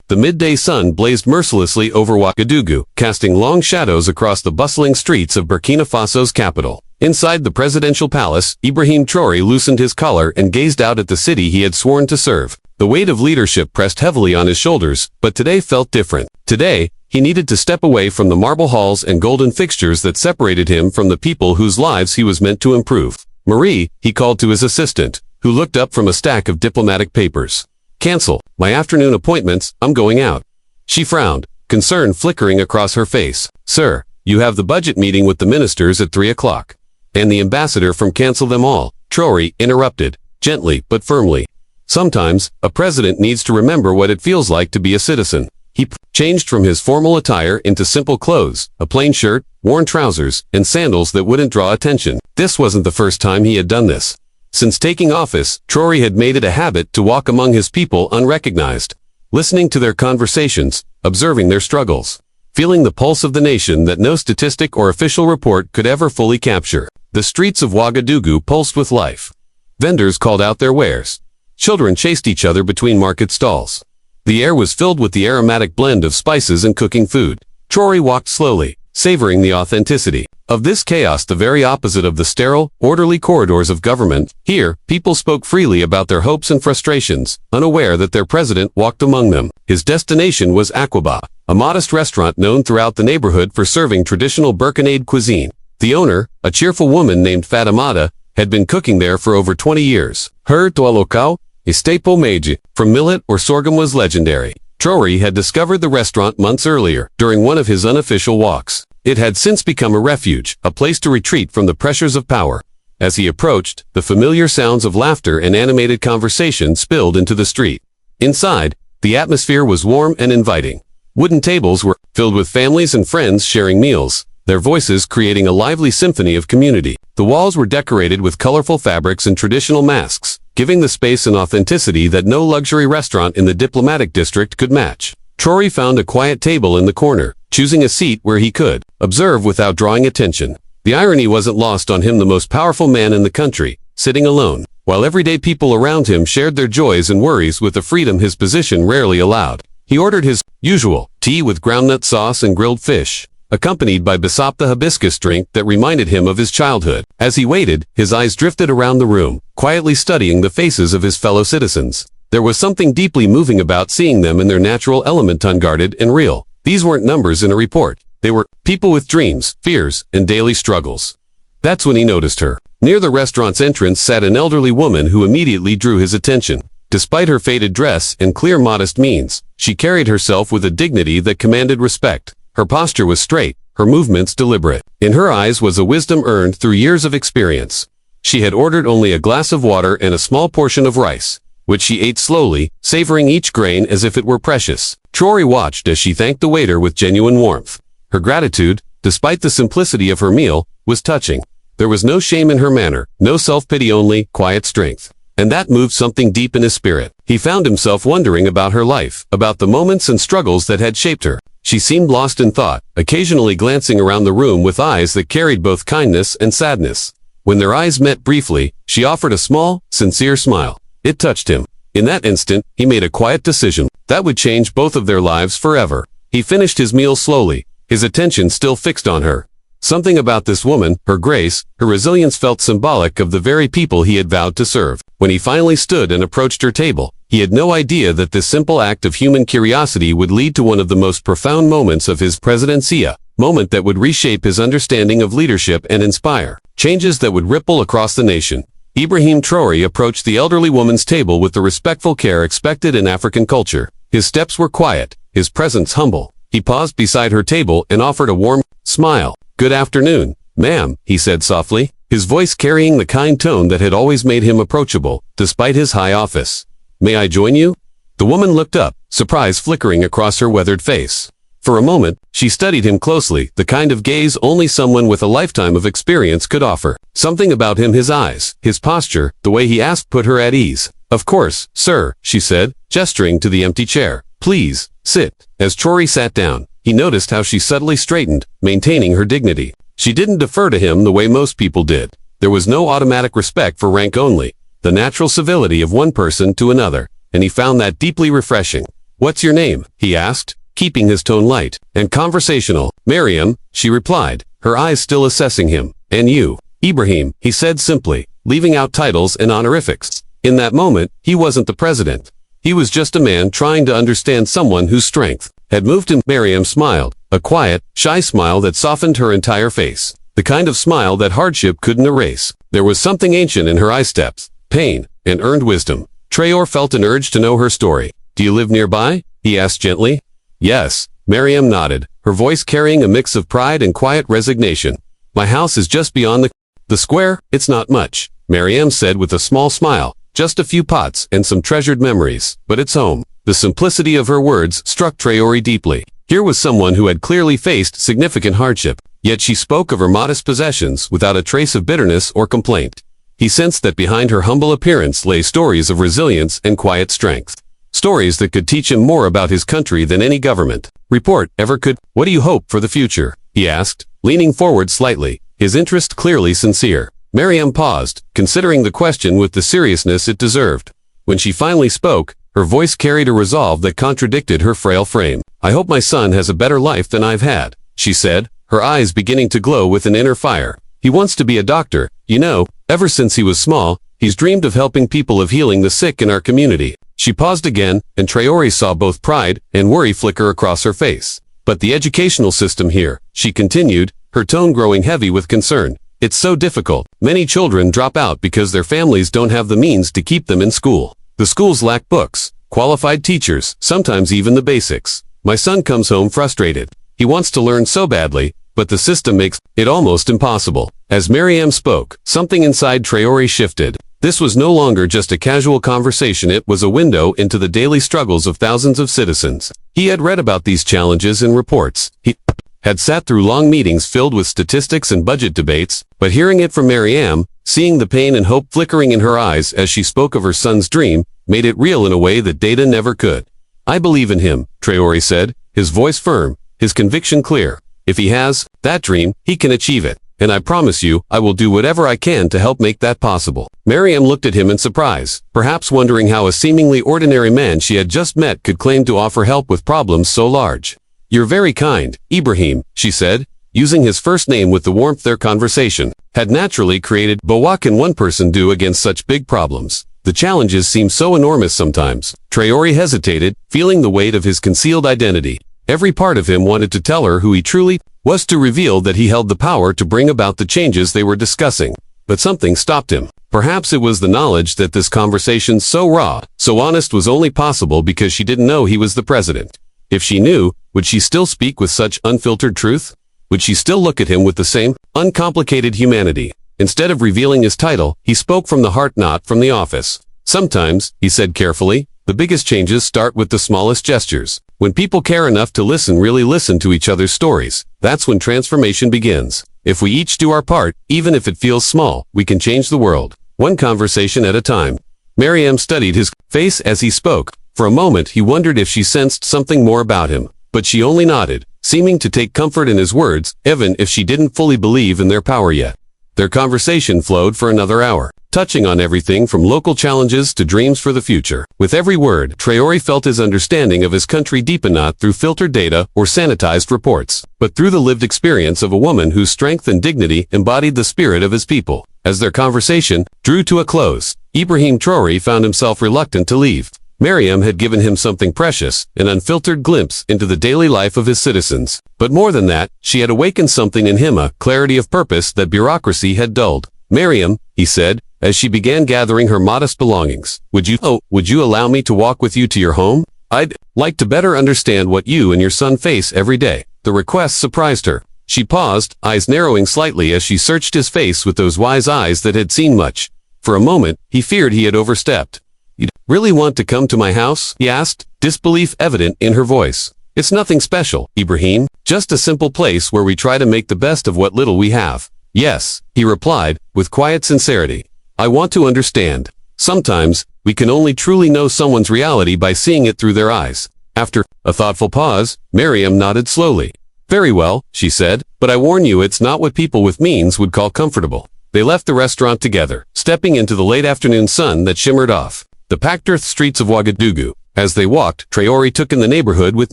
The midday sun blazed mercilessly over Ouagadougou, casting long shadows across the bustling streets of Burkina Faso's capital. Inside the presidential palace, Ibrahim Traoré loosened his collar and gazed out at the city he had sworn to serve. The weight of leadership pressed heavily on his shoulders, but today felt different. Today, he needed to step away from the marble halls and golden fixtures that separated him from the people whose lives he was meant to improve. Marie, he called to his assistant, who looked up from a stack of diplomatic papers. Cancel my afternoon appointments, I'm going out. She frowned, concern flickering across her face. Sir, you have the budget meeting with the ministers at 3 o'clock. And the ambassador from Cancel Them All, Traoré interrupted, gently but firmly. Sometimes, a president needs to remember what it feels like to be a citizen. He changed from his formal attire into simple clothes, a plain shirt, worn trousers, and sandals that wouldn't draw attention. This wasn't the first time he had done this. Since taking office, Traoré had made it a habit to walk among his people unrecognized, listening to their conversations, observing their struggles, feeling the pulse of the nation that no statistic or official report could ever fully capture. The streets of Ouagadougou pulsed with life. Vendors called out their wares. Children chased each other between market stalls. The air was filled with the aromatic blend of spices and cooking food. Traoré walked slowly, savoring the authenticity of this chaos, the very opposite of the sterile, orderly corridors of government. Here, people spoke freely about their hopes and frustrations, unaware that their president walked among them. His destination was Aquaba, a modest restaurant known throughout the neighborhood for serving traditional Burkinabé cuisine. The owner, a cheerful woman named Fatimata, had been cooking there for over 20 years. Her toit local, estaple meiji, from millet or sorghum, was legendary. Traoré had discovered the restaurant months earlier, during one of his unofficial walks. It had since become a refuge, a place to retreat from the pressures of power. As he approached, the familiar sounds of laughter and animated conversation spilled into the street. Inside, the atmosphere was warm and inviting. Wooden tables were filled with families and friends sharing meals, their voices creating a lively symphony of community. The walls were decorated with colorful fabrics and traditional masks, giving the space an authenticity that no luxury restaurant in the diplomatic district could match. Traoré found a quiet table in the corner, choosing a seat where he could observe without drawing attention. The irony wasn't lost on him, the most powerful man in the country, sitting alone, while everyday people around him shared their joys and worries with a freedom his position rarely allowed. He ordered his usual tea with groundnut sauce and grilled fish, accompanied by bisop, the hibiscus drink that reminded him of his childhood. As he waited, his eyes drifted around the room, quietly studying the faces of his fellow citizens. There was something deeply moving about seeing them in their natural element, unguarded and real. These weren't numbers in a report. They were people with dreams, fears, and daily struggles. That's when he noticed her. Near the restaurant's entrance sat an elderly woman who immediately drew his attention. Despite her faded dress and clear, modest means, she carried herself with a dignity that commanded respect. Her posture was straight, her movements deliberate. In her eyes was a wisdom earned through years of experience. She had ordered only a glass of water and a small portion of rice, which she ate slowly, savoring each grain as if it were precious. Traoré watched as she thanked the waiter with genuine warmth. Her gratitude, despite the simplicity of her meal, was touching. There was no shame in her manner, no self-pity, only quiet strength. And that moved something deep in his spirit. He found himself wondering about her life, about the moments and struggles that had shaped her. She seemed lost in thought, occasionally glancing around the room with eyes that carried both kindness and sadness. When their eyes met briefly, she offered a small, sincere smile. It touched him. In that instant, he made a quiet decision that would change both of their lives forever. He finished his meal slowly, his attention still fixed on her. Something about this woman, her grace, her resilience, felt symbolic of the very people he had vowed to serve. When he finally stood and approached her table, he had no idea that this simple act of human curiosity would lead to one of the most profound moments of his presidency, a moment that would reshape his understanding of leadership and inspire changes that would ripple across the nation. Ibrahim Traoré approached the elderly woman's table with the respectful care expected in African culture. His steps were quiet, his presence humble. He paused beside her table and offered a warm smile. "Good afternoon, ma'am," he said softly, his voice carrying the kind tone that had always made him approachable, despite his high office. "May I join you?" The woman looked up, surprise flickering across her weathered face. For a moment, she studied him closely, the kind of gaze only someone with a lifetime of experience could offer. Something about him, his eyes, his posture, the way he asked, put her at ease. "Of course, sir," she said, gesturing to the empty chair. "Please, sit." As Traoré sat down, he noticed how she subtly straightened, maintaining her dignity. She didn't defer to him the way most people did. There was no automatic respect for rank, only the natural civility of one person to another, and he found that deeply refreshing. "What's your name?" he asked, keeping his tone light and conversational. "Maryam," she replied, her eyes still assessing him. "And you?" "Ibrahim," he said simply, leaving out titles and honorifics. In that moment, he wasn't the president. He was just a man trying to understand someone whose strength had moved him. Maryam smiled, a quiet, shy smile that softened her entire face. The kind of smile that hardship couldn't erase. There was something ancient in her eye steps, pain, and earned wisdom. Traoré felt an urge to know her story. "Do you live nearby?" he asked gently. "Yes," Maryam nodded, her voice carrying a mix of pride and quiet resignation. "My house is just beyond the square. It's not much," Maryam said with a small smile. "Just a few pots and some treasured memories, but it's home." The simplicity of her words struck Traoré deeply. Here was someone who had clearly faced significant hardship, yet she spoke of her modest possessions without a trace of bitterness or complaint. He sensed that behind her humble appearance lay stories of resilience and quiet strength. Stories that could teach him more about his country than any government report ever could. "What do you hope for the future?" he asked, leaning forward slightly, his interest clearly sincere. Maryam paused, considering the question with the seriousness it deserved. When she finally spoke, her voice carried a resolve that contradicted her frail frame. "I hope my son has a better life than I've had," she said, her eyes beginning to glow with an inner fire. "He wants to be a doctor, you know. Ever since he was small, he's dreamed of helping people, of healing the sick in our community." She paused again, and Traoré saw both pride and worry flicker across her face. "But the educational system here," she continued, her tone growing heavy with concern. "It's so difficult. Many children drop out because their families don't have the means to keep them in school. The schools lack books, qualified teachers, sometimes even the basics. My son comes home frustrated. He wants to learn so badly, but the system makes it almost impossible." As Maryam spoke, something inside Traoré shifted. This was no longer just a casual conversation, it was a window into the daily struggles of thousands of citizens. He had read about these challenges in reports. He had sat through long meetings filled with statistics and budget debates, but hearing it from Maryam, seeing the pain and hope flickering in her eyes as she spoke of her son's dream, made it real in a way that data never could. "I believe in him," Traoré said, his voice firm, his conviction clear. "If he has that dream, he can achieve it. And I promise you, I will do whatever I can to help make that possible." Maryam looked at him in surprise, perhaps wondering how a seemingly ordinary man she had just met could claim to offer help with problems so large. "You're very kind, Ibrahim," she said, using his first name with the warmth their conversation had naturally created. "But what can one person do against such big problems? The challenges seem so enormous sometimes." Traoré hesitated, feeling the weight of his concealed identity. Every part of him wanted to tell her who he truly was, to reveal that he held the power to bring about the changes they were discussing. But something stopped him. Perhaps it was the knowledge that this conversation, so raw, so honest, was only possible because she didn't know he was the president. If she knew, would she still speak with such unfiltered truth? Would she still look at him with the same uncomplicated humanity? Instead of revealing his title, he spoke from the heart, not from the office. "Sometimes," he said carefully, "the biggest changes start with the smallest gestures. When people care enough to listen, really listen to each other's stories, that's when transformation begins. If we each do our part, even if it feels small, we can change the world, one conversation at a time." Maryam studied his face as he spoke. For a moment he wondered if she sensed something more about him, but she only nodded, seeming to take comfort in his words, even if she didn't fully believe in their power yet. Their conversation flowed for another hour, touching on everything from local challenges to dreams for the future. With every word, Traoré felt his understanding of his country deepen, not through filtered data or sanitized reports, but through the lived experience of a woman whose strength and dignity embodied the spirit of his people. As their conversation drew to a close, Ibrahim Traoré found himself reluctant to leave. Maryam had given him something precious, an unfiltered glimpse into the daily life of his citizens. But more than that, she had awakened something in him, a clarity of purpose that bureaucracy had dulled. "Maryam," he said, as she began gathering her modest belongings, would you allow me to walk with you to your home? I'd like to better understand what you and your son face every day." The request surprised her. She paused, eyes narrowing slightly as she searched his face with those wise eyes that had seen much. For a moment, he feared he had overstepped. "You'd really want to come to my house?" he asked, disbelief evident in her voice. "It's nothing special, Ibrahim, just a simple place where we try to make the best of what little we have." "Yes," he replied, with quiet sincerity. "I want to understand. Sometimes, we can only truly know someone's reality by seeing it through their eyes." After a thoughtful pause, Maryam nodded slowly. "Very well," she said, "but I warn you, it's not what people with means would call comfortable." They left the restaurant together, stepping into the late afternoon sun that shimmered off the packed earth streets of Ouagadougou. As they walked, Traoré took in the neighborhood with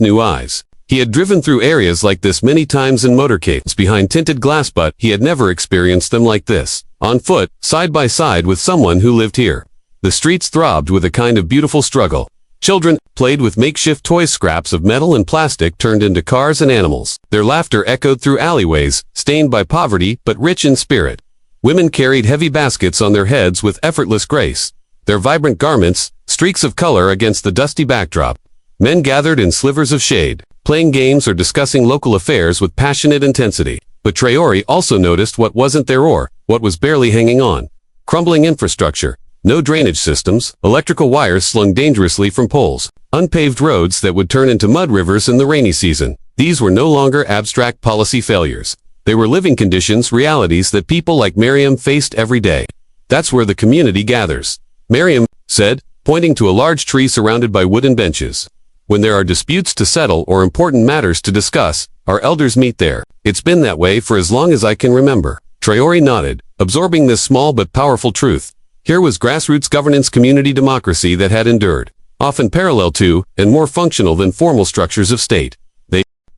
new eyes. He had driven through areas like this many times in motorcades behind tinted glass, but he had never experienced them like this, on foot, side by side with someone who lived here. The streets throbbed with a kind of beautiful struggle. Children played with makeshift toy scraps of metal and plastic turned into cars and animals. Their laughter echoed through alleyways, stained by poverty but rich in spirit. Women carried heavy baskets on their heads with effortless grace. Their vibrant garments, streaks of color against the dusty backdrop. Men gathered in slivers of shade, playing games or discussing local affairs with passionate intensity. But Traoré also noticed what wasn't there, or what was barely hanging on. Crumbling infrastructure. No drainage systems, electrical wires slung dangerously from poles, unpaved roads that would turn into mud rivers in the rainy season. These were no longer abstract policy failures. They were living conditions, realities that people like Maryam faced every day. That's where the community gathers, Maryam said, pointing to a large tree surrounded by wooden benches. When there are disputes to settle or important matters to discuss, our elders meet there. It's been that way for as long as I can remember. Traoré nodded, absorbing this small but powerful truth. Here was grassroots governance, community democracy that had endured, often parallel to, and more functional than formal structures of state.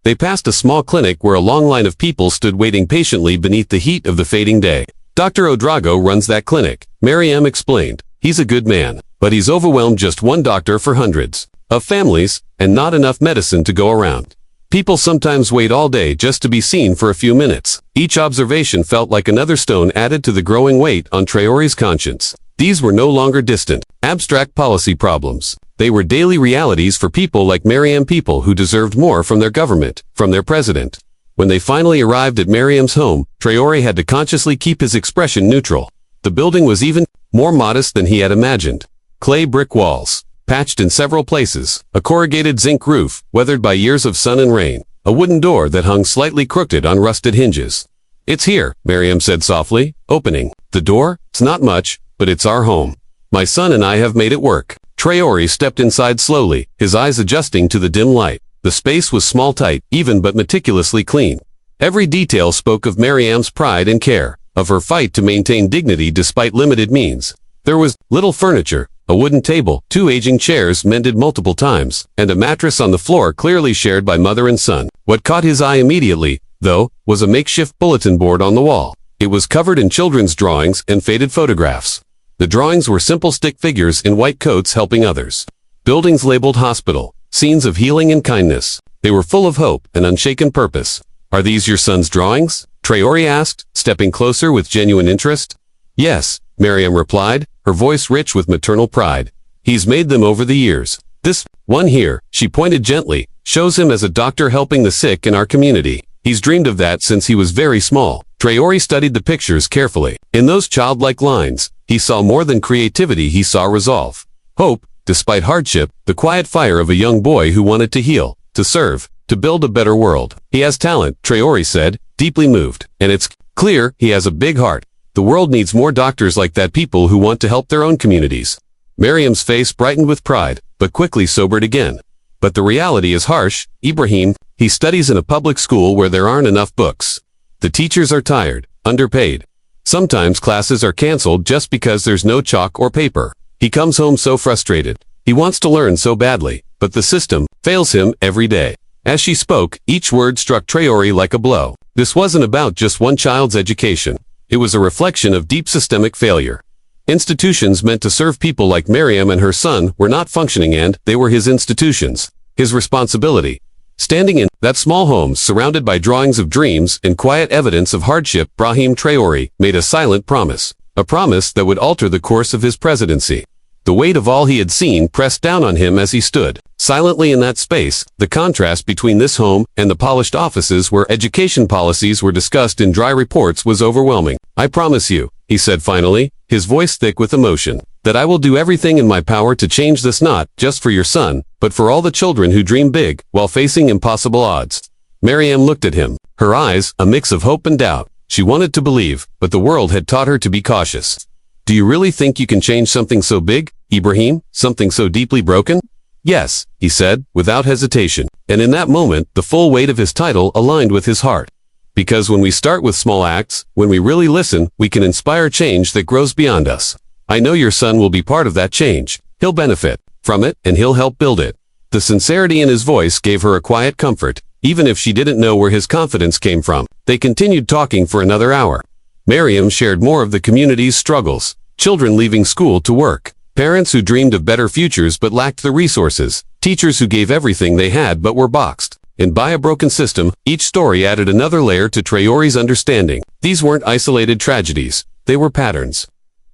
They passed a small clinic where a long line of people stood waiting patiently beneath the heat of the fading day. Dr. Odrago runs that clinic, Maryam explained. He's a good man, but he's overwhelmed, just one doctor for hundreds of families, and not enough medicine to go around. People sometimes wait all day just to be seen for a few minutes. Each observation felt like another stone added to the growing weight on Traoré's conscience. These were no longer distant, abstract policy problems. They were daily realities for people like Maryam, people who deserved more from their government, from their president. When they finally arrived at Maryam's home, Traoré had to consciously keep his expression neutral. The building was even more modest than he had imagined. Clay brick walls, patched in several places, a corrugated zinc roof, weathered by years of sun and rain, a wooden door that hung slightly crooked on rusted hinges. "It's here," Maryam said softly, opening the door. "It's not much, but it's our home. My son and I have made it work." Traoré stepped inside slowly, his eyes adjusting to the dim light. The space was small, tight, even but meticulously clean. Every detail spoke of Maryam's pride and care, of her fight to maintain dignity despite limited means. There was little furniture, a wooden table, 2 aging chairs mended multiple times, and a mattress on the floor clearly shared by mother and son. What caught his eye immediately, though, was a makeshift bulletin board on the wall. It was covered in children's drawings and faded photographs. The drawings were simple stick figures in white coats helping others. Buildings labeled hospital, scenes of healing and kindness. They were full of hope and unshaken purpose. "Are these your son's drawings?" Traoré asked, stepping closer with genuine interest. "Yes," Maryam replied, her voice rich with maternal pride. "He's made them over the years. This one here," she pointed gently, "shows him as a doctor helping the sick in our community. He's dreamed of that since he was very small." Traoré studied the pictures carefully. In those childlike lines, he saw more than creativity, he saw resolve. Hope, despite hardship, the quiet fire of a young boy who wanted to heal, to serve, to build a better world. "He has talent," Traoré said, deeply moved, "and it's clear he has a big heart. The world needs more doctors like that, people who want to help their own communities." Maryam's face brightened with pride, but quickly sobered again. "But the reality is harsh, Ibrahim. He studies in a public school where there aren't enough books. The teachers are tired, underpaid. Sometimes classes are canceled just because there's no chalk or paper. He comes home so frustrated. He wants to learn so badly, but the system fails him every day." As she spoke, each word struck Traoré like a blow. This wasn't about just one child's education. It was a reflection of deep systemic failure. Institutions meant to serve people like Maryam and her son were not functioning, and they were his institutions, his responsibility. Standing in that small home, surrounded by drawings of dreams and quiet evidence of hardship, Ibrahim Traoré made a silent promise, a promise that would alter the course of his presidency. The weight of all he had seen pressed down on him as he stood silently in that space. The contrast between this home and the polished offices where education policies were discussed in dry reports was overwhelming. "I promise you," he said finally, his voice thick with emotion, "that I will do everything in my power to change this, not just for your son, but for all the children who dream big while facing impossible odds." Maryam looked at him, her eyes a mix of hope and doubt. She wanted to believe, but the world had taught her to be cautious. "Do you really think you can change something so big, Ibrahim? Something so deeply broken?" "Yes," he said, without hesitation. And in that moment, the full weight of his title aligned with his heart. "Because when we start with small acts, when we really listen, we can inspire change that grows beyond us. I know your son will be part of that change. He'll benefit from it, and he'll help build it. The sincerity in his voice gave her a quiet comfort, even if she didn't know where his confidence came from. They continued talking for another hour. Maryam shared more of the community's struggles. Children leaving school to work. Parents who dreamed of better futures but lacked the resources. Teachers who gave everything they had but were boxed. And by a broken system, each story added another layer to Traoré's understanding. These weren't isolated tragedies. They were patterns.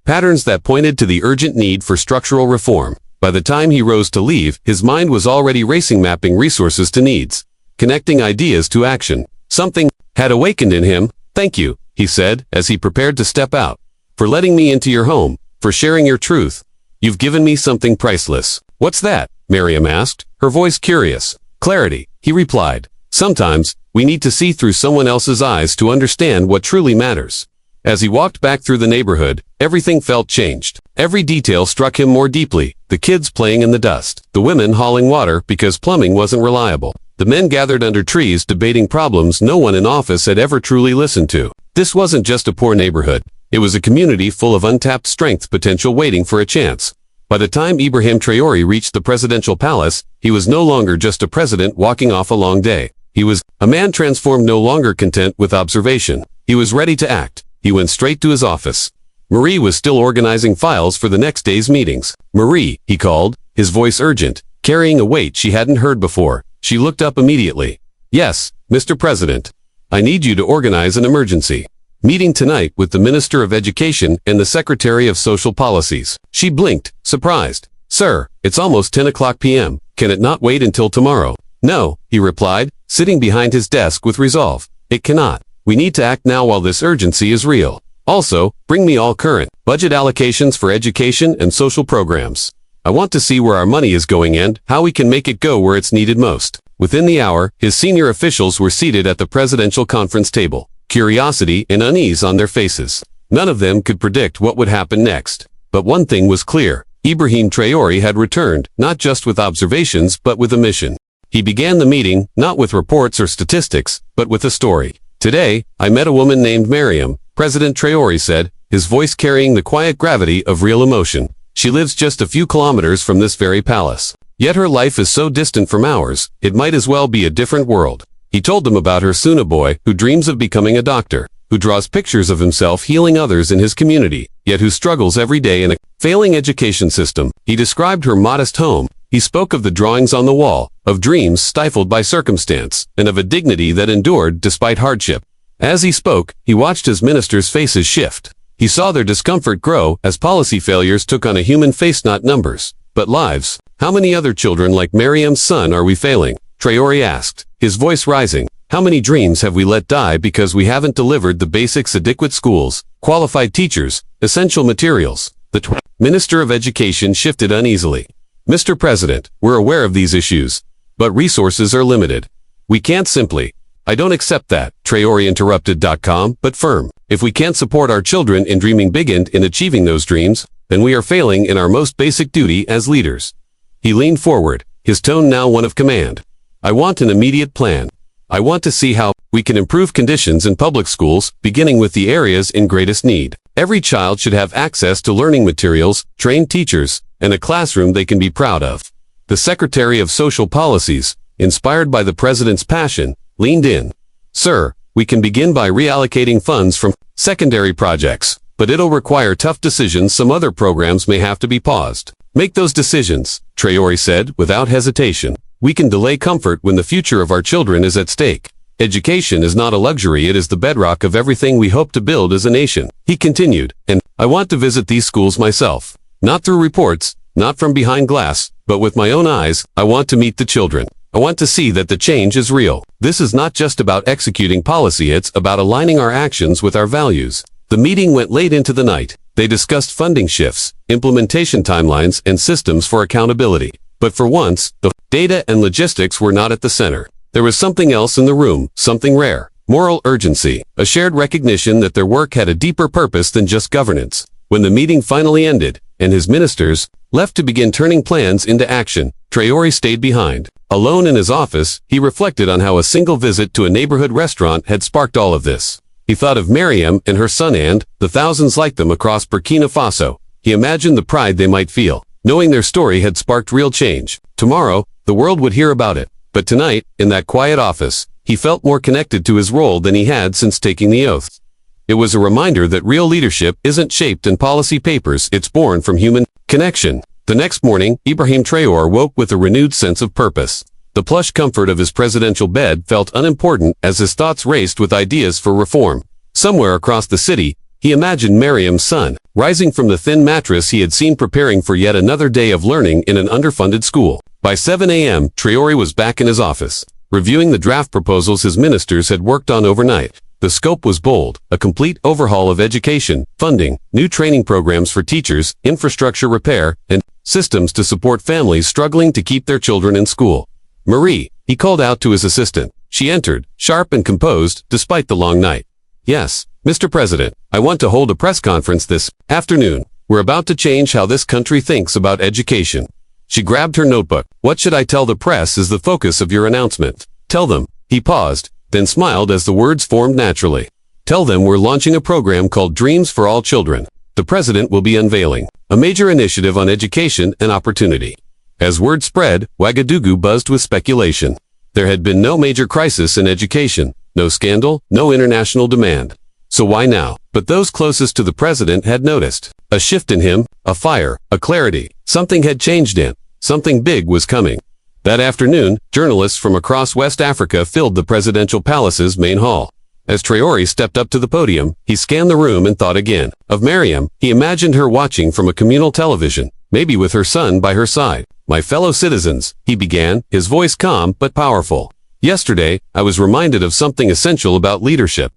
Patterns that pointed to the urgent need for structural reform. By the time he rose to leave, his mind was already racing, mapping resources to needs, connecting ideas to action. Something had awakened in him. "Thank you," he said, as he prepared to step out. "For letting me into your home, for sharing your truth. You've given me something priceless." "What's that?" Maryam asked, her voice curious. "Clarity," he replied. "Sometimes, we need to see through someone else's eyes to understand what truly matters." As he walked back through the neighborhood, everything felt changed. Every detail struck him more deeply. The kids playing in the dust. The women hauling water because plumbing wasn't reliable. The men gathered under trees debating problems no one in office had ever truly listened to. This wasn't just a poor neighborhood. It was a community full of untapped strength potential waiting for a chance. By the time Ibrahim Traoré reached the presidential palace, he was no longer just a president walking off a long day. He was a man transformed, no longer content with observation. He was ready to act. He went straight to his office. Marie was still organizing files for the next day's meetings. "Marie," he called, his voice urgent, carrying a weight she hadn't heard before. She looked up immediately. "Yes, Mr. President. I need you to organize an emergency meeting tonight with the Minister of Education and the Secretary of Social Policies." She blinked, surprised. "Sir, it's almost 10 o'clock p.m. Can it not wait until tomorrow?" "No," he replied, sitting behind his desk with resolve. "It cannot. We need to act now while this urgency is real. Also, bring me all current budget allocations for education and social programs. I want to see where our money is going and how we can make it go where it's needed most." Within the hour, his senior officials were seated at the presidential conference table, curiosity and unease on their faces. None of them could predict what would happen next. But one thing was clear. Ibrahim Traoré had returned, not just with observations but with a mission. He began the meeting, not with reports or statistics, but with a story. "Today, I met a woman named Maryam," President Traoré said, his voice carrying the quiet gravity of real emotion. "She lives just a few kilometers from this very palace. Yet her life is so distant from ours, it might as well be a different world." He told them about her Suna boy, who dreams of becoming a doctor, who draws pictures of himself healing others in his community, yet who struggles every day in a failing education system. He described her modest home. He spoke of the drawings on the wall, of dreams stifled by circumstance, and of a dignity that endured despite hardship. As he spoke, he watched his ministers' faces shift. He saw their discomfort grow as policy failures took on a human face, not numbers, but lives. "How many other children like Maryam's son are we failing?" Traoré asked, his voice rising. "How many dreams have we let die because we haven't delivered the basics: adequate schools, qualified teachers, essential materials?" The Minister of Education shifted uneasily. "Mr. President, we're aware of these issues, but resources are limited. We can't simply—" "I don't accept that," Traoré interrupted. Calm, but firm. "If we can't support our children in dreaming big and in achieving those dreams, then we are failing in our most basic duty as leaders." He leaned forward, his tone now one of command. "I want an immediate plan. I want to see how we can improve conditions in public schools, beginning with the areas in greatest need. Every child should have access to learning materials, trained teachers, and a classroom they can be proud of." The Secretary of Social Policies, inspired by the president's passion, leaned in. "Sir, we can begin by reallocating funds from secondary projects, but it'll require tough decisions. Some other programs may have to be paused." "Make those decisions," Traoré said without hesitation. "We can delay comfort when the future of our children is at stake. Education is not a luxury, it is the bedrock of everything we hope to build as a nation." He continued, "And I want to visit these schools myself. Not through reports, not from behind glass, but with my own eyes. I want to meet the children. I want to see that the change is real. This is not just about executing policy, it's about aligning our actions with our values." The meeting went late into the night. They discussed funding shifts, implementation timelines, and systems for accountability. But for once, the data and logistics were not at the center. There was something else in the room, something rare. Moral urgency, a shared recognition that their work had a deeper purpose than just governance. When the meeting finally ended, and his ministers left to begin turning plans into action, Traoré stayed behind. Alone in his office, he reflected on how a single visit to a neighborhood restaurant had sparked all of this. He thought of Maryam and her son and the thousands like them across Burkina Faso. He imagined the pride they might feel. knowing their story had sparked real change. Tomorrow, the world would hear about it. But tonight, in that quiet office, he felt more connected to his role than he had since taking the oath. It was a reminder that real leadership isn't shaped in policy papers, it's born from human connection. The next morning, Ibrahim Traoré woke with a renewed sense of purpose. The plush comfort of his presidential bed felt unimportant as his thoughts raced with ideas for reform. Somewhere across the city, he imagined Maryam's son, rising from the thin mattress he had seen preparing for yet another day of learning in an underfunded school. By 7 a.m., Traoré was back in his office, reviewing the draft proposals his ministers had worked on overnight. The scope was bold, a complete overhaul of education, funding, new training programs for teachers, infrastructure repair, and systems to support families struggling to keep their children in school. Marie, he called out to his assistant. She entered, sharp and composed, despite the long night. Yes, Mr. President, I want to hold a press conference this afternoon. We're about to change how this country thinks about education. She grabbed her notebook. What should I tell the press is the focus of your announcement. Tell them. He paused, then smiled as the words formed naturally. Tell them we're launching a program called Dreams for All Children. The president will be unveiling a major initiative on education and opportunity. As word spread, Ouagadougou buzzed with speculation. There had been no major crisis in education, no scandal, no international demand. So why now? But those closest to the president had noticed a shift in him, a fire, a clarity. Something had changed in. Something big was coming. That afternoon, journalists from across West Africa filled the presidential palace's main hall. As Traoré stepped up to the podium, he scanned the room and thought again. Of Maryam, he imagined her watching from a communal television, maybe with her son by her side. My fellow citizens, he began, his voice calm but powerful. Yesterday, I was reminded of something essential about leadership.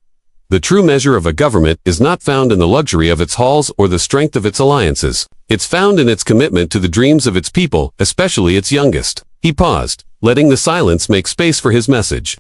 The true measure of a government is not found in the luxury of its halls or the strength of its alliances. It's found in its commitment to the dreams of its people, especially its youngest. He paused, letting the silence make space for his message.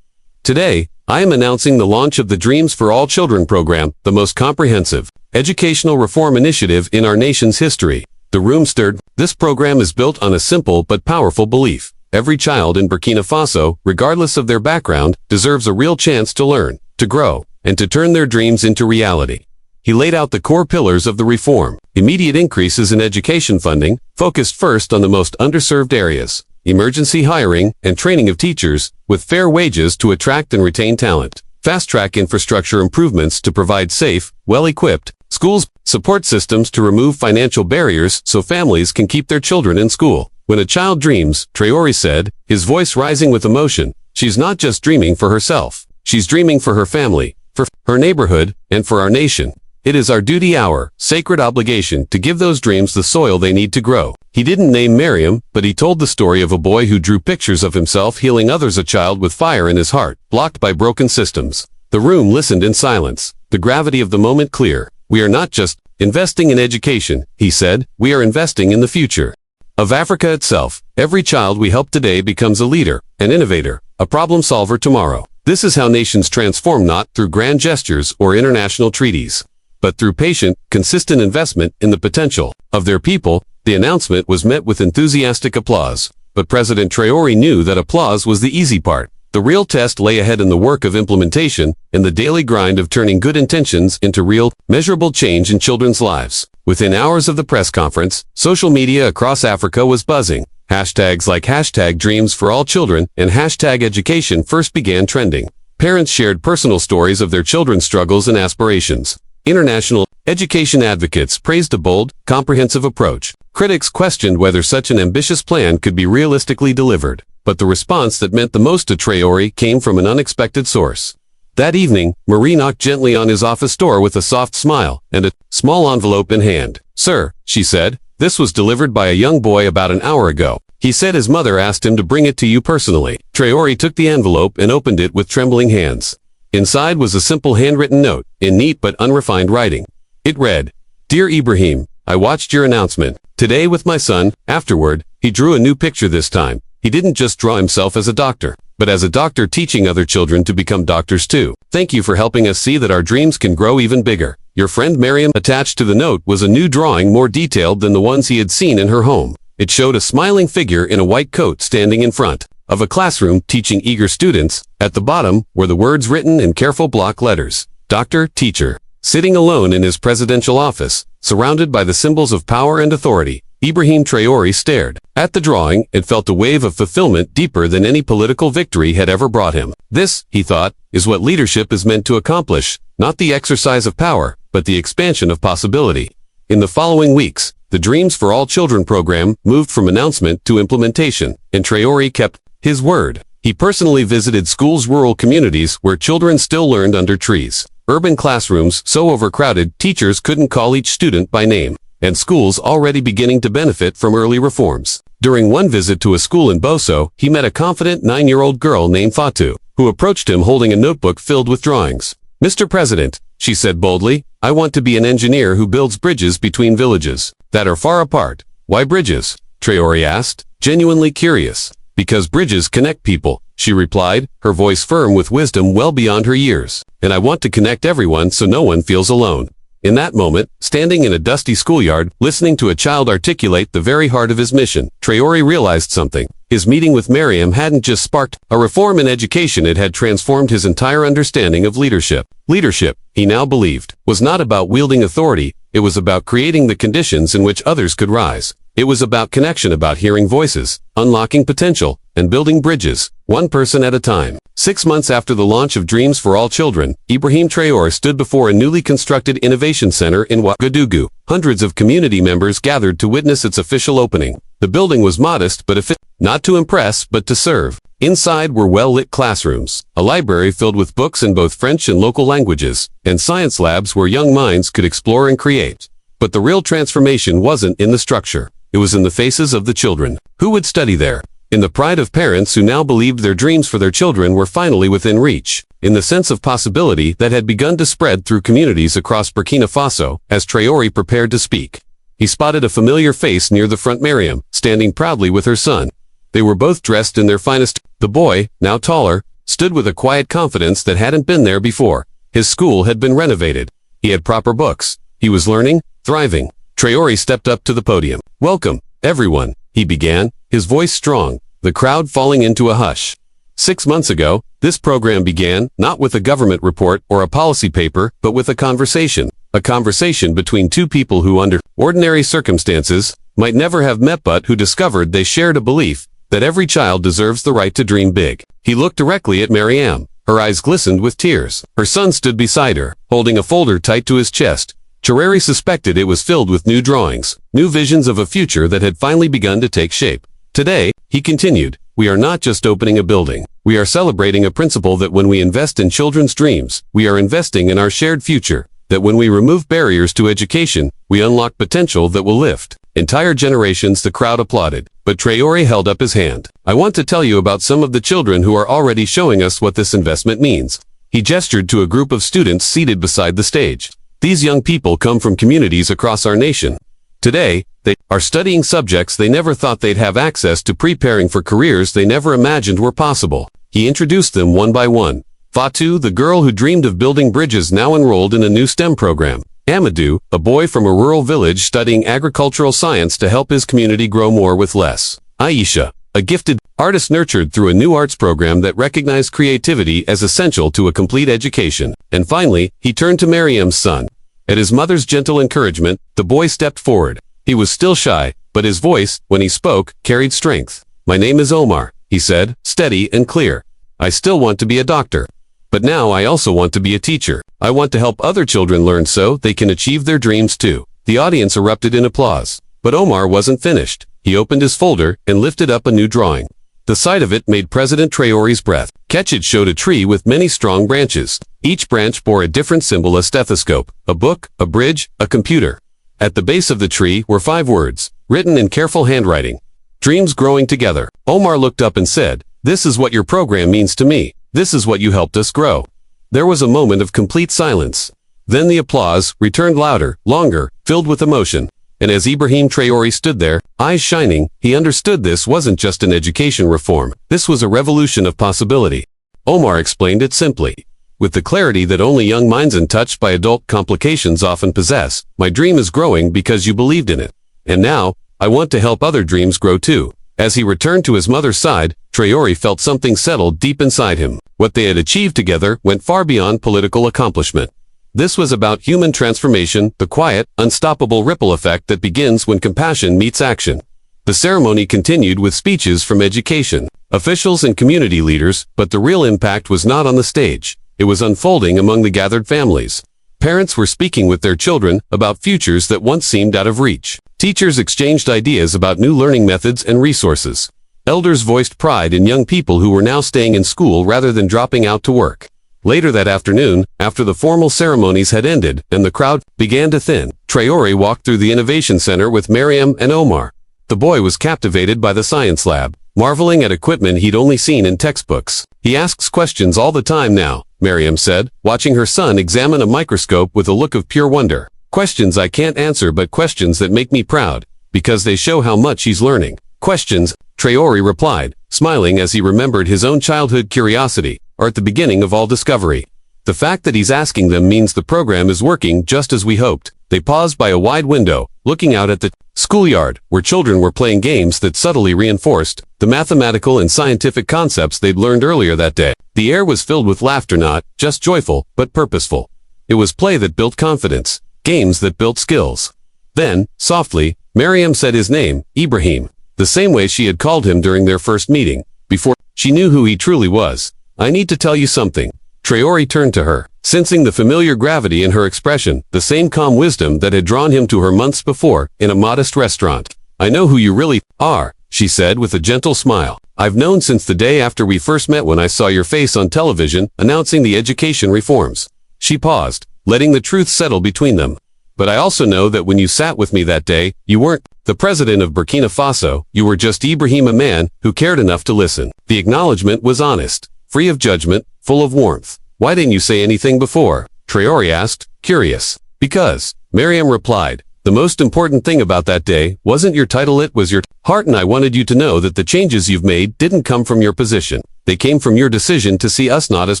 Today, I am announcing the launch of the Dreams for All Children program, the most comprehensive educational reform initiative in our nation's history. The room stirred. This program is built on a simple but powerful belief. Every child in Burkina Faso, regardless of their background, deserves a real chance to learn, to grow, and to turn their dreams into reality. He laid out the core pillars of the reform. Immediate increases in education funding, focused first on the most underserved areas. Emergency hiring and training of teachers, with fair wages to attract and retain talent. Fast-track infrastructure improvements to provide safe, well-equipped schools. Support systems to remove financial barriers so families can keep their children in school. When a child dreams, Traoré said, his voice rising with emotion, she's not just dreaming for herself. She's dreaming for her family, for her neighborhood, and for our nation. It is our duty, our sacred obligation, to give those dreams the soil they need to grow. He didn't name Maryam, but he told the story of a boy who drew pictures of himself healing others, a child with fire in his heart, blocked by broken systems. The room listened in silence, the gravity of the moment clear. We are not just investing in education, he said, we are investing in the future of Africa itself. Every child we help today becomes a leader, an innovator, a problem solver tomorrow. This is how nations transform, not through grand gestures or international treaties, but through patient, consistent investment in the potential of their people. The announcement was met with enthusiastic applause, but President Traoré knew that applause was the easy part. The real test lay ahead in the work of implementation, in the daily grind of turning good intentions into real, measurable change in children's lives. Within hours of the press conference, social media across Africa was buzzing. Hashtags like #DreamsForAllChildren and #Education first began trending. Parents shared personal stories of their children's struggles and aspirations. International education advocates praised a bold, comprehensive approach. Critics questioned whether such an ambitious plan could be realistically delivered. But the response that meant the most to Traoré came from an unexpected source. That evening, Marie knocked gently on his office door with a soft smile and a small envelope in hand. Sir, she said, this was delivered by a young boy about an hour ago. He said his mother asked him to bring it to you personally. Traoré took the envelope and opened it with trembling hands. Inside was a simple handwritten note, in neat but unrefined writing. It read, Dear Ibrahim, I watched your announcement today with my son. Afterward, he drew a new picture this time. He didn't just draw himself as a doctor, but as a doctor teaching other children to become doctors too. Thank you for helping us see that our dreams can grow even bigger. Your friend Maryam. Attached to the note was a new drawing more detailed than the ones he had seen in her home. It showed a smiling figure in a white coat standing in front of a classroom teaching eager students. At the bottom were the words written in careful block letters. Doctor, teacher. Sitting alone in his presidential office, surrounded by the symbols of power and authority, Ibrahim Traoré stared at the drawing and felt a wave of fulfillment deeper than any political victory had ever brought him. This, he thought, is what leadership is meant to accomplish, not the exercise of power, but the expansion of possibility. In the following weeks, the Dreams for All Children program moved from announcement to implementation, and Traoré kept his word. He personally visited schools, rural communities where children still learned under trees, urban classrooms so overcrowded teachers couldn't call each student by name, and schools already beginning to benefit from early reforms. During one visit to a school in Boso, he met a confident 9-year-old girl named Fatu, who approached him holding a notebook filled with drawings. "Mr. President," she said boldly, "I want to be an engineer who builds bridges between villages that are far apart." "Why bridges?" Traoré asked, genuinely curious. "Because bridges connect people," she replied, her voice firm with wisdom well beyond her years. "And I want to connect everyone so no one feels alone." In that moment, standing in a dusty schoolyard, listening to a child articulate the very heart of his mission, Traoré realized something. His meeting with Maryam hadn't just sparked a reform in education, it had transformed his entire understanding of leadership. Leadership, he now believed, was not about wielding authority, it was about creating the conditions in which others could rise. It was about connection, about hearing voices, unlocking potential, and building bridges, one person at a time. 6 months after the launch of Dreams for All Children, Ibrahim Traoré stood before a newly constructed innovation center in Ouagadougou. Hundreds of community members gathered to witness its official opening. The building was modest but efficient, not to impress but to serve. Inside were well-lit classrooms, a library filled with books in both French and local languages, and science labs where young minds could explore and create. But the real transformation wasn't in the structure. It was in the faces of the children. Who would study there? In the pride of parents who now believed their dreams for their children were finally within reach. In the sense of possibility that had begun to spread through communities across Burkina Faso, as Traoré prepared to speak. He spotted a familiar face near the front, Maryam, standing proudly with her son. They were both dressed in their finest. The boy, now taller, stood with a quiet confidence that hadn't been there before. His school had been renovated. He had proper books. He was learning, thriving. Traoré stepped up to the podium. "Welcome, everyone," he began, his voice strong, the crowd falling into a hush. 6 months ago, this program began, not with a government report or a policy paper, but with a conversation between two people who under ordinary circumstances might never have met but who discovered they shared a belief that every child deserves the right to dream big. He looked directly at Maryam. Her eyes glistened with tears. Her son stood beside her, holding a folder tight to his chest. Traoré suspected it was filled with new drawings, new visions of a future that had finally begun to take shape. "Today," he continued, "we are not just opening a building. We are celebrating a principle that when we invest in children's dreams, we are investing in our shared future. That when we remove barriers to education, we unlock potential that will lift entire generations." The crowd applauded, but Traoré held up his hand. "I want to tell you about some of the children who are already showing us what this investment means." He gestured to a group of students seated beside the stage. "These young people come from communities across our nation. Today, they are studying subjects they never thought they'd have access to, preparing for careers they never imagined were possible." He introduced them one by one. Fatu, the girl who dreamed of building bridges, now enrolled in a new STEM program. Amadou, a boy from a rural village studying agricultural science to help his community grow more with less. Aisha, a gifted artist nurtured through a new arts program that recognized creativity as essential to a complete education. And finally, he turned to Maryam's son. At his mother's gentle encouragement, the boy stepped forward. He was still shy, but his voice, when he spoke, carried strength. "My name is Omar," he said, steady and clear. "I still want to be a doctor. But now I also want to be a teacher. I want to help other children learn so they can achieve their dreams too." The audience erupted in applause. But Omar wasn't finished. He opened his folder and lifted up a new drawing. The sight of it made President Traoré's breath catch. It showed a tree with many strong branches. Each branch bore a different symbol: a stethoscope, a book, a bridge, a computer. At the base of the tree were 5 words, written in careful handwriting. "Dreams growing together." Omar looked up and said, "This is what your program means to me. This is what you helped us grow." There was a moment of complete silence. Then the applause returned, louder, longer, filled with emotion. And as Ibrahim Traoré stood there, eyes shining, he understood this wasn't just an education reform. This was a revolution of possibility. Omar explained it simply, with the clarity that only young minds untouched by adult complications often possess. "My dream is growing because you believed in it. And now, I want to help other dreams grow too." As he returned to his mother's side, Traoré felt something settle deep inside him. What they had achieved together went far beyond political accomplishment. This was about human transformation, the quiet, unstoppable ripple effect that begins when compassion meets action. The ceremony continued with speeches from education, officials and community leaders, but the real impact was not on the stage. It was unfolding among the gathered families. Parents were speaking with their children about futures that once seemed out of reach. Teachers exchanged ideas about new learning methods and resources. Elders voiced pride in young people who were now staying in school rather than dropping out to work. Later that afternoon, after the formal ceremonies had ended and the crowd began to thin, Traoré walked through the Innovation Center with Maryam and Omar. The boy was captivated by the science lab, marveling at equipment he'd only seen in textbooks. "He asks questions all the time now," Maryam said, watching her son examine a microscope with a look of pure wonder. "Questions I can't answer, but questions that make me proud, because they show how much he's learning." "Questions," Traoré replied, smiling as he remembered his own childhood curiosity, "are at the beginning of all discovery. The fact that he's asking them means the program is working just as we hoped." They paused by a wide window, looking out at the schoolyard, where children were playing games that subtly reinforced the mathematical and scientific concepts they'd learned earlier that day. The air was filled with laughter, not just joyful, but purposeful. It was play that built confidence, games that built skills. Then, softly, Maryam said his name, Ibrahim, the same way she had called him during their first meeting, before she knew who he truly was. "I need to tell you something." Traoré turned to her, sensing the familiar gravity in her expression, the same calm wisdom that had drawn him to her months before, in a modest restaurant. "I know who you really are," she said with a gentle smile. "I've known since the day after we first met when I saw your face on television announcing the education reforms." She paused, letting the truth settle between them. "But I also know that when you sat with me that day, you weren't the president of Burkina Faso, you were just Ibrahim, a man who cared enough to listen." The acknowledgement was honest, free of judgment, full of warmth. "Why didn't you say anything before?" Traoré asked, curious. "Because," Maryam replied, "the most important thing about that day wasn't your title, it was your heart, and I wanted you to know that the changes you've made didn't come from your position. They came from your decision to see us not as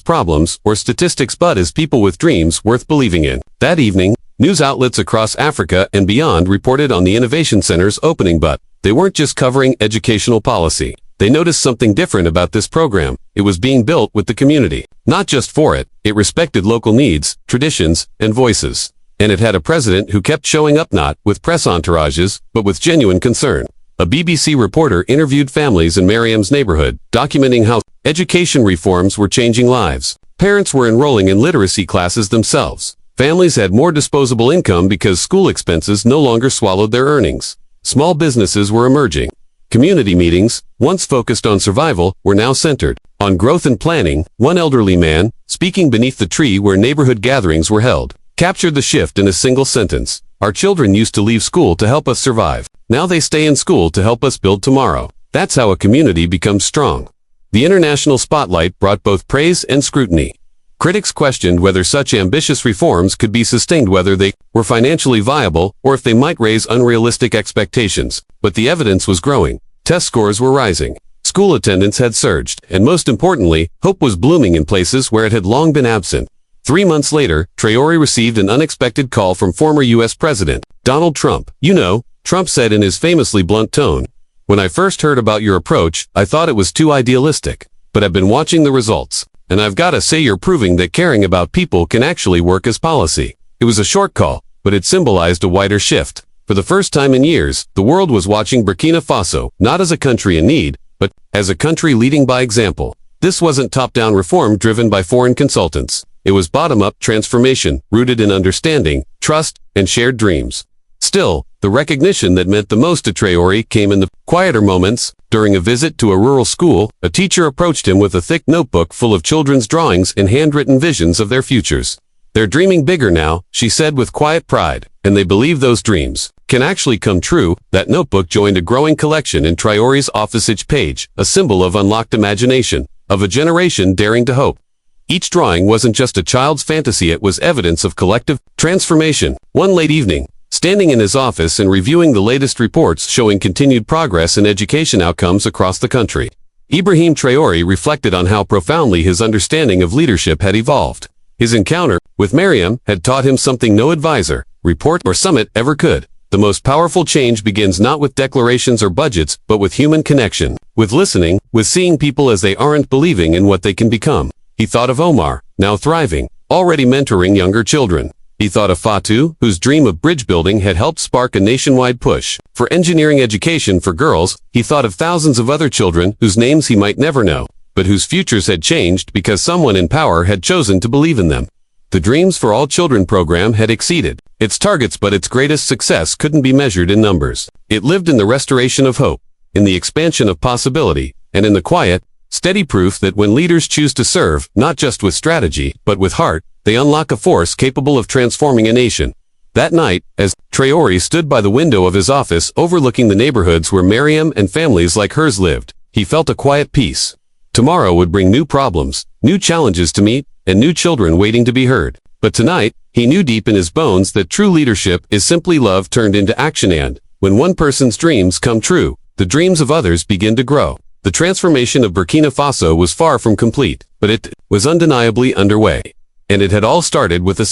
problems or statistics but as people with dreams worth believing in." That evening, news outlets across Africa and beyond reported on the Innovation Center's opening, but they weren't just covering educational policy. They noticed something different about this program. It was being built with the community. Not just for it, it respected local needs, traditions, and voices. And it had a president who kept showing up not with press entourages, but with genuine concern. A BBC reporter interviewed families in Maryam's neighborhood, documenting how education reforms were changing lives. Parents were enrolling in literacy classes themselves. Families had more disposable income because school expenses no longer swallowed their earnings. Small businesses were emerging. Community meetings, once focused on survival, were now centered on growth and planning. One elderly man, speaking beneath the tree where neighborhood gatherings were held, captured the shift in a single sentence. "Our children used to leave school to help us survive. Now they stay in school to help us build tomorrow." That's how a community becomes strong. The international spotlight brought both praise and scrutiny. Critics questioned whether such ambitious reforms could be sustained, whether they were financially viable, or if they might raise unrealistic expectations. But the evidence was growing. Test scores were rising. School attendance had surged, and most importantly, hope was blooming in places where it had long been absent. 3 months later, Traoré received an unexpected call from former U.S. President Donald Trump. "You know," Trump said in his famously blunt tone, "when I first heard about your approach, I thought it was too idealistic. But I've been watching the results, and I've got to say you're proving that caring about people can actually work as policy." It was a short call, but it symbolized a wider shift. For the first time in years, the world was watching Burkina Faso, not as a country in need, but as a country leading by example. This wasn't top-down reform driven by foreign consultants. It was bottom-up transformation, rooted in understanding, trust, and shared dreams. Still, the recognition that meant the most to Traoré came in the quieter moments. During a visit to a rural school, a teacher approached him with a thick notebook full of children's drawings and handwritten visions of their futures. "They're dreaming bigger now," she said with quiet pride, "and they believe those dreams can actually come true." That notebook joined a growing collection in Traoré's office, each page a symbol of unlocked imagination, of a generation daring to hope. Each drawing wasn't just a child's fantasy, it was evidence of collective transformation. One late evening, standing in his office and reviewing the latest reports showing continued progress in education outcomes across the country, Ibrahim Traoré reflected on how profoundly his understanding of leadership had evolved. His encounter with Maryam had taught him something no advisor, report, or summit ever could. The most powerful change begins not with declarations or budgets, but with human connection, with listening, with seeing people as they aren't, believing in what they can become. He thought of Omar, now thriving, already mentoring younger children. He thought of Fatu, whose dream of bridge building had helped spark a nationwide push for engineering education for girls. He thought of thousands of other children whose names he might never know, but whose futures had changed because someone in power had chosen to believe in them. The Dreams for All Children program had exceeded its targets, but its greatest success couldn't be measured in numbers. It lived in the restoration of hope, in the expansion of possibility, and in the quiet, steady proof that when leaders choose to serve, not just with strategy, but with heart, they unlock a force capable of transforming a nation. That night, as Traoré stood by the window of his office overlooking the neighborhoods where Mariam and families like hers lived, he felt a quiet peace. Tomorrow would bring new problems, new challenges to meet, and new children waiting to be heard. But tonight, he knew deep in his bones that true leadership is simply love turned into action, and when one person's dreams come true, the dreams of others begin to grow. The transformation of Burkina Faso was far from complete, but it was undeniably underway. And it had all started with a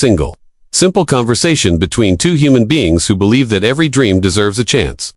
simple conversation between two human beings who believed that every dream deserves a chance.